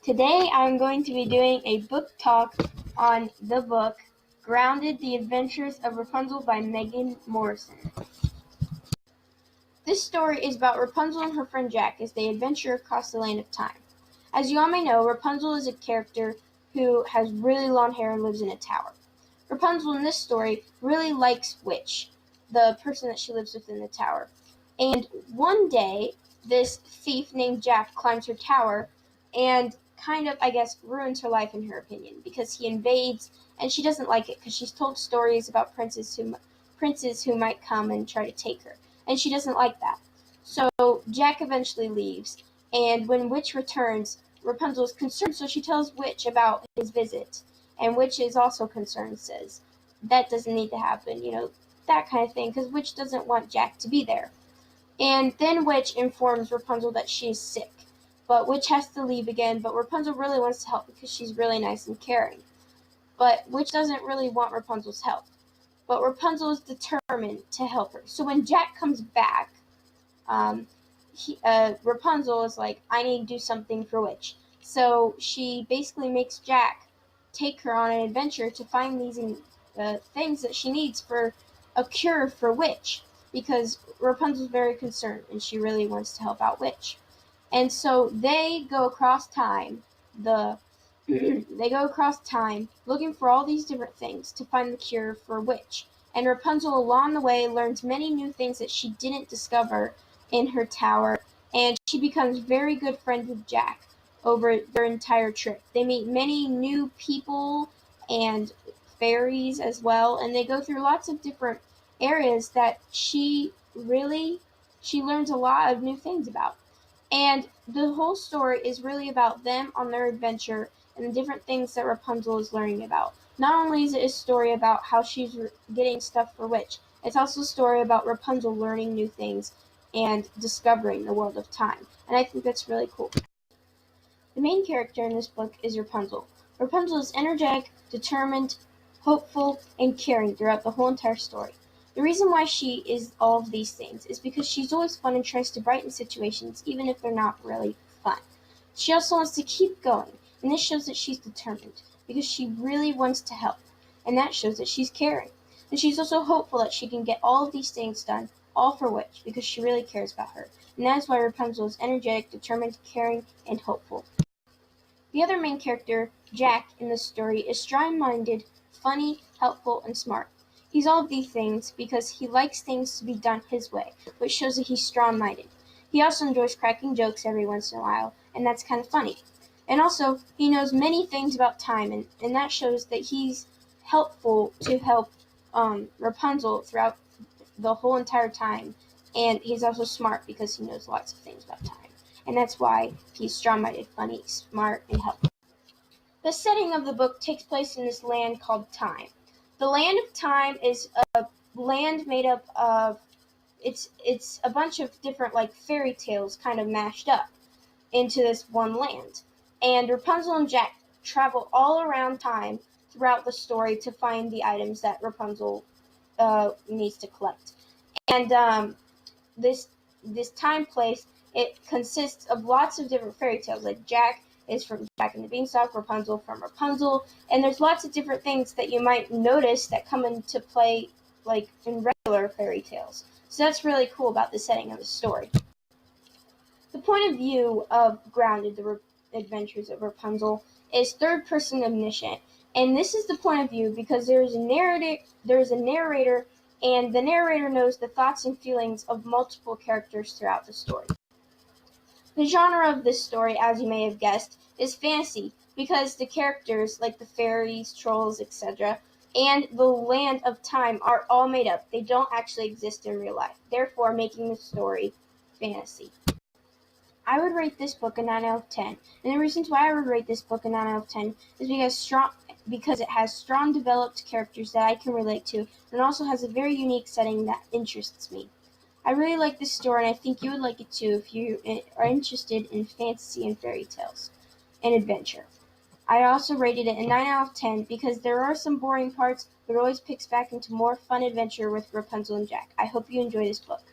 Today I'm going to be doing a book talk on the book Grounded: The Adventures of Rapunzel by Megan Morrison. This story is about Rapunzel and her friend Jack as they adventure across the land of time. As you all may know, Rapunzel is a character who has really long hair and lives in a tower. Rapunzel in this story really likes Witch, the person that she lives with in the tower. And one day, this thief named Jack climbs her tower and kind of, ruins her life in her opinion, because he invades, and she doesn't like it because she's told stories about princes who might come and try to take her, and she doesn't like that. So Jack eventually leaves, and when Witch returns, Rapunzel is concerned, so she tells Witch about his visit, and Witch is also concerned, says that doesn't need to happen, that kind of thing, because Witch doesn't want Jack to be there. And then Witch informs Rapunzel that she is sick, but Witch has to leave again, but Rapunzel really wants to help because she's really nice and caring. But Witch doesn't really want Rapunzel's help, but Rapunzel is determined to help her. So when Jack comes back, Rapunzel is like, I need to do something for Witch. So she basically makes Jack take her on an adventure to find these things that she needs for a cure for Witch, because Rapunzel's very concerned and she really wants to help out Witch. And so they go across time, they go across time looking for all these different things to find the cure for Witch. And Rapunzel along the way learns many new things that she didn't discover in her tower, and she becomes very good friends with Jack over their entire trip. They meet many new people and fairies as well, and they go through lots of different areas that she learns a lot of new things about. And the whole story is really about them on their adventure and the different things that Rapunzel is learning about. Not only is it a story about how she's getting stuff for Witch, it's also a story about Rapunzel learning new things and discovering the world of time. And I think that's really cool. The main character in this book is Rapunzel. Rapunzel is energetic, determined, hopeful, and caring throughout the whole entire story. The reason why she is all of these things is because she's always fun and tries to brighten situations even if they're not really fun. She also wants to keep going, and this shows that she's determined because she really wants to help, and that shows that she's caring. And she's also hopeful that she can get all of these things done, all for Witch, because she really cares about her. And that is why Rapunzel is energetic, determined, caring, and hopeful. The other main character, Jack, in this story is strong-minded, funny, helpful, and smart. He's all of these things because he likes things to be done his way, which shows that he's strong-minded. He also enjoys cracking jokes every once in a while, and that's kind of funny. And also, he knows many things about time, and that shows that he's helpful to help Rapunzel throughout the whole entire time. And he's also smart because he knows lots of things about time. And that's why he's strong-minded, funny, smart, and helpful. The setting of the book takes place in this land called Time. The land of Time is a land made up of, it's a bunch of different fairy tales kind of mashed up into this one land. And Rapunzel and Jack travel all around time throughout the story to find the items that Rapunzel needs to collect. And this time place, it consists of lots of different fairy tales. Like Jack is from Jack and the Beanstalk, Rapunzel from Rapunzel, and there's lots of different things that you might notice that come into play in regular fairy tales. So that's really cool about the setting of the story. The point of view of Grounded: The Adventures of Rapunzel is third-person omniscient, and this is the point of view because there is a narrator, and the narrator knows the thoughts and feelings of multiple characters throughout the story. The genre of this story, as you may have guessed, is fantasy, because the characters, like the fairies, trolls, etc., and the land of time are all made up. They don't actually exist in real life, therefore making the story fantasy. I would rate this book a 9 out of 10, and the reasons why I would rate this book a 9 out of 10 is because it has strong developed characters that I can relate to, and also has a very unique setting that interests me. I really like this story, and I think you would like it too if you are interested in fantasy and fairy tales and adventure. I also rated it a 9 out of 10 because there are some boring parts, but it always picks back into more fun adventure with Rapunzel and Jack. I hope you enjoy this book.